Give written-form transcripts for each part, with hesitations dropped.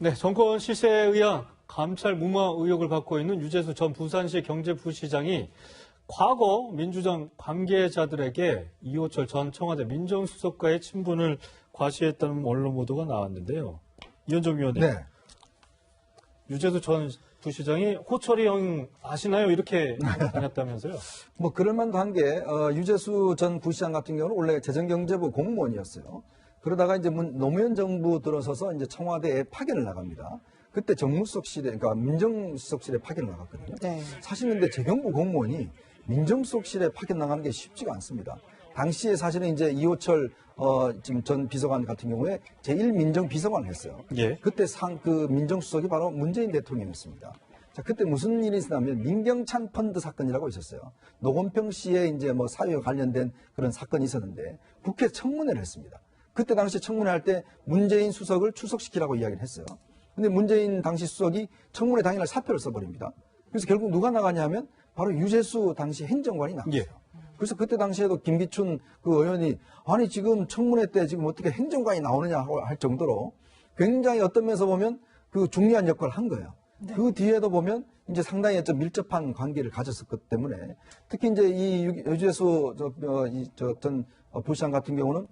네, 정권 시세에 의한 감찰 무마 의혹을 받고 있는 유재수 전 부산시 경제부시장이 과거 민주당 관계자들에게 이호철 전 청와대 민정수석과의 친분을 과시했다는 언론 보도가 나왔는데요. 이현정 위원님, 네. 유재수 전 부시장이 호철이 형 아시나요? 이렇게 다녔다면서요? 뭐 그럴만도 한 게 유재수 전 부시장 같은 경우는 원래 재정경제부 공무원이었어요. 그러다가 이제 노무현 정부 들어서서 이제 청와대에 파견을 나갑니다. 그때 정무수석실에, 그러니까 민정수석실에 파견을 나갔거든요. 네. 사실 근데 재경부 공무원이 민정수석실에 파견 나가는 게 쉽지가 않습니다. 당시에 사실은 이제 이호철 지금 전 비서관 같은 경우에 제1민정비서관을 했어요. 예. 그때 그 민정수석이 바로 문재인 대통령이었습니다. 자, 그때 무슨 일이 있었냐면 민경찬 펀드 사건이라고 있었어요. 노건평 씨의 이제 뭐 사회와 관련된 그런 사건이 있었는데 국회 청문회를 했습니다. 그때 당시 청문회 할 때 문재인 수석을 출석시키라고 이야기를 했어요. 근데 문재인 당시 수석이 청문회 당일날 사표를 써버립니다. 그래서 결국 누가 나가냐면 바로 유재수 당시 행정관이 나갔어요. 예. 그래서 그때 당시에도 김기춘 그 의원이 아니 지금 청문회 때 지금 어떻게 행정관이 나오느냐 할 정도로 굉장히 어떤 면에서 보면 그 중요한 역할을 한 거예요. 네. 그 뒤에도 보면 이제 상당히 좀 밀접한 관계를 가졌었기 때문에 특히 이제 이 유재수 전 부시장 같은 경우는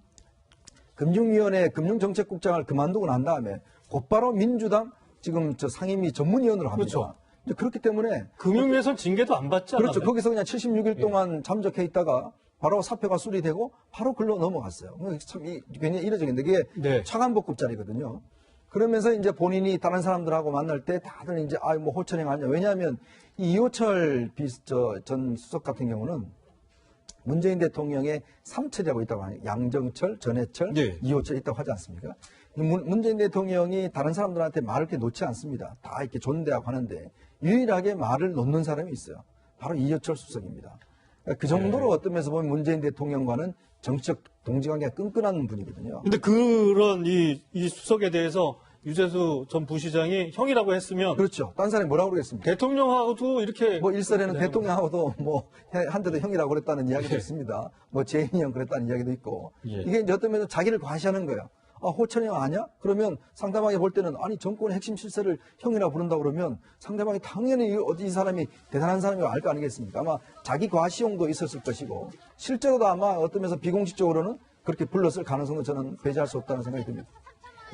금융위원회 금융정책국장을 그만두고 난 다음에 곧바로 민주당 지금 상임위 전문위원으로 합니다. 그렇죠. 이제 그렇기 때문에 금융위에선 징계도 안 받지 않나요? 그렇죠. 거기서 그냥 76일 동안 잠적해 있다가 바로 사표가 수리되고 바로 글로 넘어갔어요. 참 굉장히 이례적인데 그게 네. 차관복급자리거든요. 그러면서 이제 본인이 다른 사람들하고 만날 때 다들 이제 뭐 호철형 아니냐. 왜냐하면 이 이호철 전 수석 같은 경우는 문재인 대통령의 삼철이라고 있다고 하니 양정철, 전해철, 네. 이호철 있다고 하지 않습니까? 문재인 대통령이 다른 사람들한테 말을 이렇게 놓지 않습니다. 다 이렇게 존대하고 하는데 유일하게 말을 놓는 사람이 있어요. 바로 이호철 수석입니다. 그러니까 그 정도로 네. 어떤 면에서 보면 문재인 대통령과는 정치적 동지관계가 끈끈한 분이거든요. 근데 그런 이 수석에 대해서 유재수 전 부시장이 형이라고 했으면 그렇죠. 딴 사람이 뭐라고 그러겠습니까? 대통령하고도 이렇게 뭐 일설에는 네. 대통령하고도 뭐 한때도 형이라고 그랬다는 이야기도 있습니다. 뭐 재인이 형 그랬다는 이야기도 있고 예. 이게 이제 어떤 면에서 자기를 과시하는 거예요. 호철이 형 아니야? 그러면 상대방이 볼 때는 아니 정권의 핵심 실세를 형이라고 부른다 그러면 상대방이 당연히 이 사람이 대단한 사람이라고 알 거 아니겠습니까? 아마 자기 과시용도 있었을 것이고 실제로도 아마 어떤 면에서 비공식적으로는 그렇게 불렀을 가능성도 저는 배제할 수 없다는 생각이 듭니다.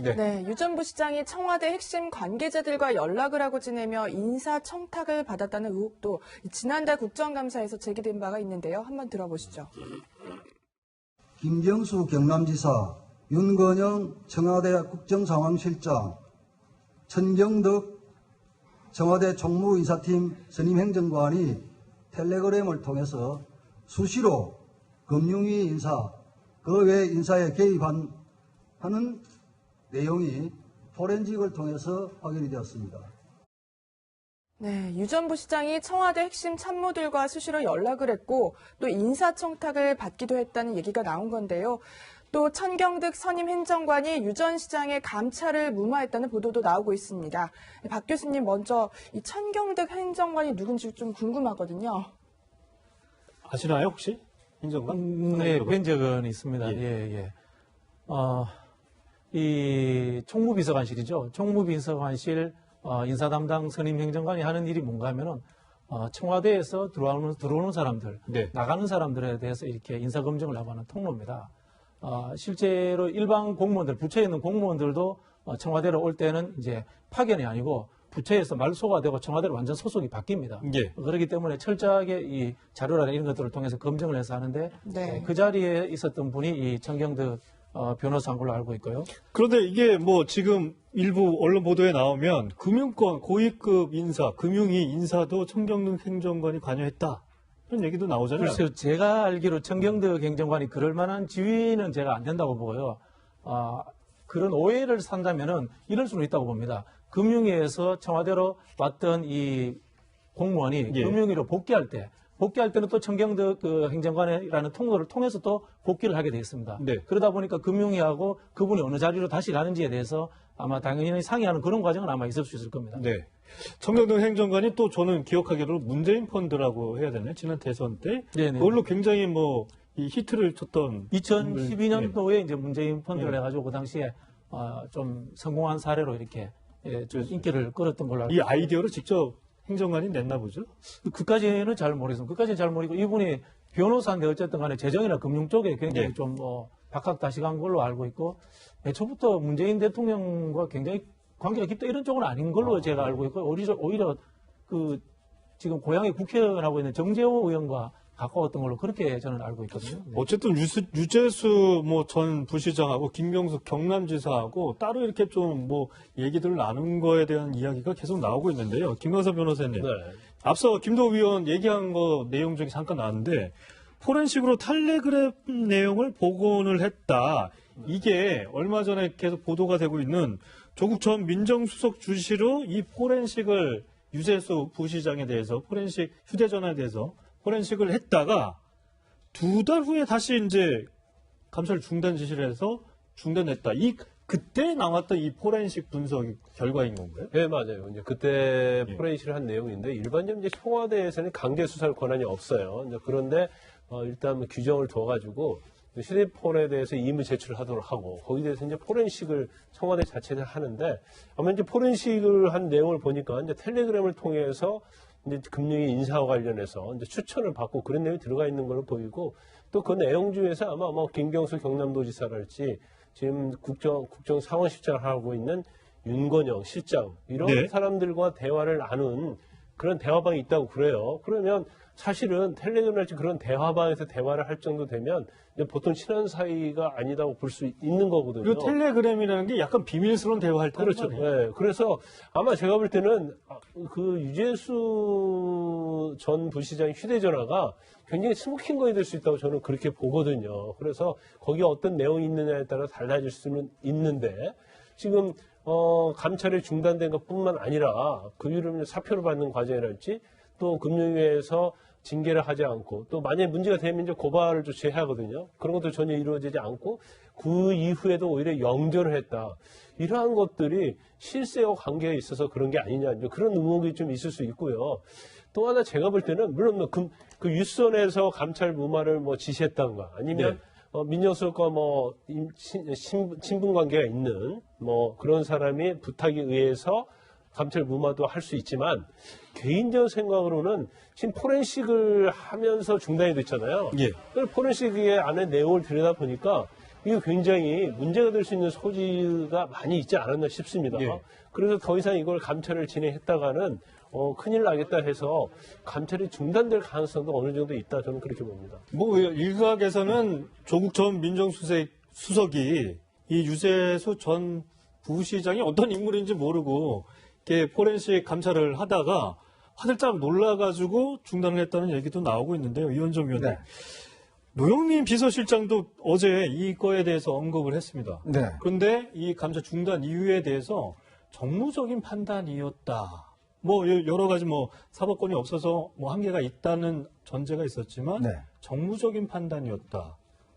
네. 네, 유 전 부시장이 청와대 핵심 관계자들과 연락을 하고 지내며 인사청탁을 받았다는 의혹도 지난달 국정감사에서 제기된 바가 있는데요. 한번 들어보시죠. 김경수 경남지사, 윤건영 청와대 국정상황실장, 천경덕 청와대 총무이사팀 선임행정관이 텔레그램을 통해서 수시로 금융위 인사, 그 외 인사에 개입하는 내용이 포렌식을 통해서 확인이 되었습니다. 네, 유 전 부시장이 청와대 핵심 참모들과 수시로 연락을 했고 또 인사청탁을 받기도 했다는 얘기가 나온 건데요. 또 천경득 선임 행정관이 유 전 시장의 감찰을 무마했다는 보도도 나오고 있습니다. 박 교수님 먼저 이 천경득 행정관이 누군지 좀 궁금하거든요. 아시나요 혹시? 행정관? 네, 뵌 적은 있습니다. 예. 이 총무비서관실이죠. 총무비서관실 인사담당 선임행정관이 하는 일이 뭔가 하면은 청와대에서 들어오는 사람들, 네. 나가는 사람들에 대해서 이렇게 인사검증을 하고 하는 통로입니다. 실제로 일반 공무원들, 부처에 있는 공무원들도 청와대로 올 때는 이제 파견이 아니고 부처에서 말소가 되고 청와대로 완전 소속이 바뀝니다. 예. 그렇기 때문에 철저하게 이 자료나 이런 것들을 통해서 검증을 해서 하는데 네. 그 자리에 있었던 분이 이 천경득 변호사인 걸로 알고 있고요. 그런데 이게 뭐 지금 일부 언론 보도에 나오면 금융권 고위급 인사, 금융위 인사도 천경득 행정관이 관여했다. 이런 얘기도 나오잖아요. 글쎄요, 제가 알기로 천경득 행정관이 그럴 만한 지위는 제가 안 된다고 보고요. 그런 오해를 산다면은 이럴 수는 있다고 봅니다. 금융위에서 청와대로 왔던 이 공무원이 예. 금융위로 복귀할 때는 또 천경득 그 행정관이라는 통로를 통해서 또 복귀를 하게 되어 있습니다. 네. 그러다 보니까 금융위하고 그분이 어느 자리로 다시 가는지에 대해서 아마 당연히 상의하는 그런 과정은 아마 있을 수 있을 겁니다. 네. 천경득 행정관이 또 저는 기억하기로 문재인 펀드라고 해야 되나요? 지난 대선 때. 네네. 그걸로 굉장히 뭐 이 히트를 쳤던. 2012년도에 이제 문재인 펀드를 예. 해가지고 그 당시에 좀 성공한 사례로 이렇게 좀 인기를 끌었던 걸로 알고 이 아이디어를 직접 행정관이 냈나 보죠? 그까지는 잘 모르겠습니다. 그까지는 잘 모르고 이분이 변호사인데 어쨌든 간에 재정이나 금융 쪽에 굉장히 예. 좀 박학다식한 걸로 알고 있고 애초부터 문재인 대통령과 굉장히 관계가 깊다 이런 쪽은 아닌 걸로 제가 알고 있고 오히려 그 지금 고향에 국회의원 하고 있는 정재호 의원과 가까웠던 걸로 그렇게 저는 알고 있거든요. 네. 어쨌든 유재수 뭐 전 부시장하고 김경수 경남지사하고 따로 이렇게 좀 뭐 얘기들을 나눈 거에 대한 이야기가 계속 나오고 있는데요. 김광석 변호사님. 네. 앞서 김도우 위원 얘기한 거 내용 중에 잠깐 나왔는데 포렌식으로 텔레그램 내용을 복원을 했다. 이게 얼마 전에 계속 보도가 되고 있는 조국 전 민정수석 주시로 이 포렌식을 유재수 부시장에 대해서 포렌식 휴대전화에 대해서 포렌식을 했다가 2달 후에 다시 이제 감찰 중단 지시를 해서 중단했다. 그때 나왔던 이 포렌식 분석 결과인 건가요? 네, 맞아요. 이제 그때 예. 포렌식을 한 내용인데 일반적으로 이제 청와대에서는 강제 수사할 권한이 없어요. 이제 그런데 일단 뭐 규정을 둬가지고 휴대폰에 대해서 임의 제출을 하도록 하고 거기에 대해서 이제 포렌식을 청와대 자체에서 하는데 아마 이제 포렌식을 한 내용을 보니까 이제 텔레그램을 통해서 이제 금융위 인사와 관련해서 이제 추천을 받고 그런 내용이 들어가 있는 걸로 보이고 또 그 내용 중에서 아마 뭐 김경수 경남도지사랄지 지금 국정 상황실장을 하고 있는 윤건영 실장 이런 네. 사람들과 대화를 나눈 그런 대화방이 있다고 그래요. 그러면 사실은 텔레그램이랄지 그런 대화방에서 대화를 할 정도 되면 이제 보통 친한 사이가 아니다고 볼 수 있는 거거든요. 그리고 텔레그램이라는 게 약간 비밀스러운 대화할 때 그렇죠. 네. 그래서 아마 제가 볼 때는 그 유재수 전 부시장의 휴대전화가 굉장히 스모킹건이 될 수 있다고 저는 그렇게 보거든요. 그래서 거기에 어떤 내용이 있느냐에 따라 달라질 수는 있는데 지금 감찰이 중단된 것뿐만 아니라 그 이후로 사표를 받는 과정이랄지 또 금융위에서 징계를 하지 않고 또 만약에 문제가 되면 이제 고발을 조치해야 하거든요. 그런 것도 전혀 이루어지지 않고 그 이후에도 오히려 영전을 했다. 이러한 것들이 실세와 관계가 있어서 그런 게 아니냐. 그런 의혹이 좀 있을 수 있고요. 또 하나 제가 볼 때는 물론 그 유선에서 감찰 무마를 뭐 지시했다던가 아니면 민정수석과 뭐 친분 관계가 있는 뭐 그런 사람이 부탁에 의해서 감찰 무마도 할 수 있지만 개인적 생각으로는 지금 포렌식을 하면서 중단이 됐잖아요. 예. 포렌식의 안에 내용을 들여다 보니까 이게 굉장히 문제가 될 수 있는 소지가 많이 있지 않았나 싶습니다. 예. 그래서 더 이상 이걸 감찰을 진행했다가는 큰일 나겠다 해서 감찰이 중단될 가능성도 어느 정도 있다 저는 그렇게 봅니다. 뭐 일각에서는 조국 전 민정수석이 이 유재수 전 부시장이 어떤 인물인지 모르고 이렇게 포렌식 감찰을 하다가 화들짝 놀라가지고 중단을 했다는 얘기도 나오고 있는데요. 이원정 위원님. 네. 노영민 비서실장도 어제 이거에 대해서 언급을 했습니다. 네. 그런데 이 감찰 중단 이유에 대해서 정무적인 판단이었다. 뭐 여러 가지 뭐 사법권이 없어서 뭐 한계가 있다는 전제가 있었지만 네. 정무적인 판단이었다.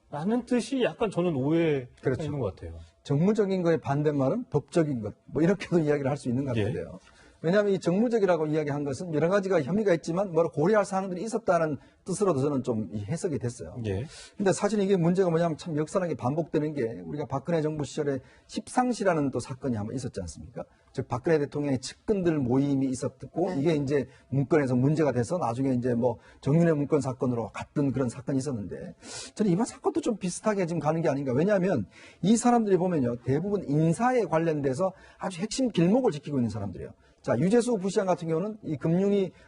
라는 뜻이 약간 저는 오해가 그렇죠. 있는 것 같아요. 정무적인 거의 반대말은 법적인 것, 뭐 이렇게도 이야기를 할 수 있는 것 같은데요. 왜냐하면 이 정무적이라고 이야기한 것은 여러 가지가 혐의가 있지만 뭐라 고려할 사항들이 있었다는 뜻으로도 저는 좀 해석이 됐어요. 예. 근데 사실 이게 문제가 뭐냐면 참 역사랑이 반복되는 게 우리가 박근혜 정부 시절에 십상시라는 또 사건이 한번 있었지 않습니까? 즉 박근혜 대통령의 측근들 모임이 있었고 이게 이제 문건에서 문제가 돼서 나중에 이제 뭐 정윤회 문건 사건으로 갔던 그런 사건이 있었는데 저는 이번 사건도 좀 비슷하게 지금 가는 게 아닌가. 왜냐하면 이 사람들이 보면요 대부분 인사에 관련돼서 아주 핵심 길목을 지키고 있는 사람들이에요. 자, 유재수 부시장 같은 경우는 이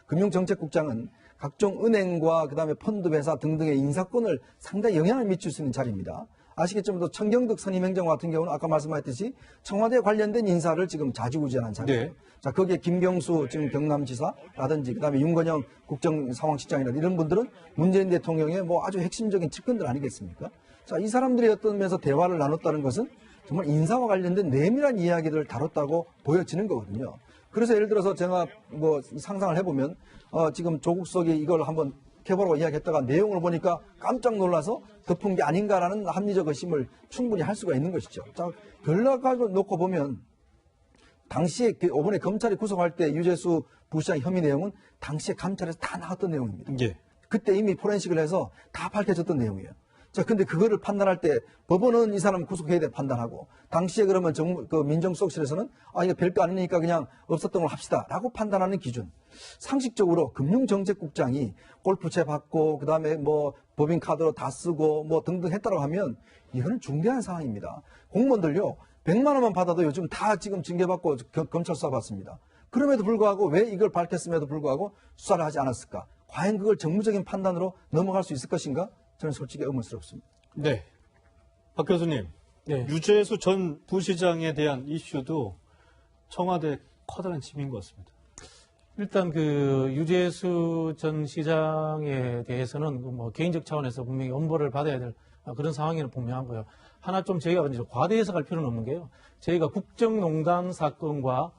금융정책국장은 각종 은행과 그다음에 펀드 회사 등등의 인사권을 상당히 영향을 미칠 수 있는 자리입니다. 아시겠지만 또 천경득 선임행정 같은 경우는 아까 말씀하셨듯이 청와대 관련된 인사를 지금 좌지우지하는 자리예요. 네. 자, 거기에 김경수 지금 경남지사라든지 그다음에 윤건영 국정상황실장이라든지 이런 분들은 문재인 대통령의 뭐 아주 핵심적인 측근들 아니겠습니까? 자, 이 사람들이 어떤 면에서 대화를 나눴다는 것은 정말 인사와 관련된 내밀한 이야기들을 다뤘다고 보여지는 거거든요. 그래서 예를 들어서 제가 뭐 상상을 해보면 지금 조국 수석이 이걸 한번 해보라고 이야기했다가 내용을 보니까 깜짝 놀라서 덮은 게 아닌가라는 합리적 의심을 충분히 할 수가 있는 것이죠. 자, 결과를 놓고 보면 당시에 이번에 검찰이 구속할 때 유재수 부시장 혐의 내용은 당시에 감찰에서 다 나왔던 내용입니다. 예. 그때 이미 포렌식을 해서 다 밝혀졌던 내용이에요. 자, 근데 그거를 판단할 때 법원은 이 사람 구속해야 돼 판단하고 당시에 그러면 민정수석실에서는 이거 별거 아니니까 그냥 없었던 걸 합시다라고 판단하는 기준. 상식적으로 금융정책국장이 골프채 받고 그다음에 뭐 법인카드로 다 쓰고 뭐 등등 했다고 하면 이거는 중대한 상황입니다. 공무원들요 100만 원만 받아도 요즘 다 지금 징계받고 검찰 수사 받습니다. 그럼에도 불구하고 왜 이걸 밝혔음에도 불구하고 수사를 하지 않았을까? 과연 그걸 정무적인 판단으로 넘어갈 수 있을 것인가? 저는 솔직히 의문스럽습니다. 네. 박 교수님, 네. 유재수 전 부시장에 대한 이슈도 청와대 커다란 짐인 것 같습니다. 일단 그 유재수 전 시장에 대해서는 뭐 개인적 차원에서 분명히 엄벌을 받아야 될 그런 상황에는 분명하고요. 하나 좀 저희가 이제 과대 해석할 필요는 없는 게요. 저희가 국정농단 사건과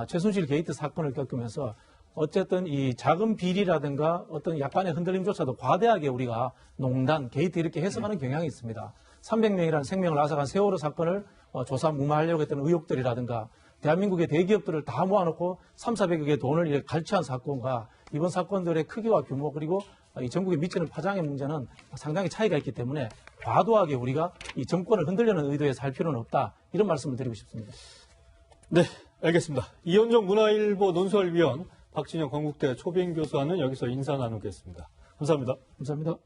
최순실 게이트 사건을 겪으면서 어쨌든 이 작은 비리라든가 어떤 약간의 흔들림조차도 과대하게 우리가 농단, 게이트 이렇게 해석하는 경향이 있습니다. 300명이라는 생명을 앗아간 세월호 사건을 조사 무마하려고 했던 의혹들이라든가 대한민국의 대기업들을 다 모아놓고 3,400억의 돈을 이렇게 갈취한 사건과 이번 사건들의 크기와 규모 그리고 이 전국에 미치는 파장의 문제는 상당히 차이가 있기 때문에 과도하게 우리가 이 정권을 흔들려는 의도에서 할 필요는 없다. 이런 말씀을 드리고 싶습니다. 네, 알겠습니다. 이현정 문화일보 논설위원, 박진영 건국대 초빙 교수와는 여기서 인사 나누겠습니다. 감사합니다. 감사합니다.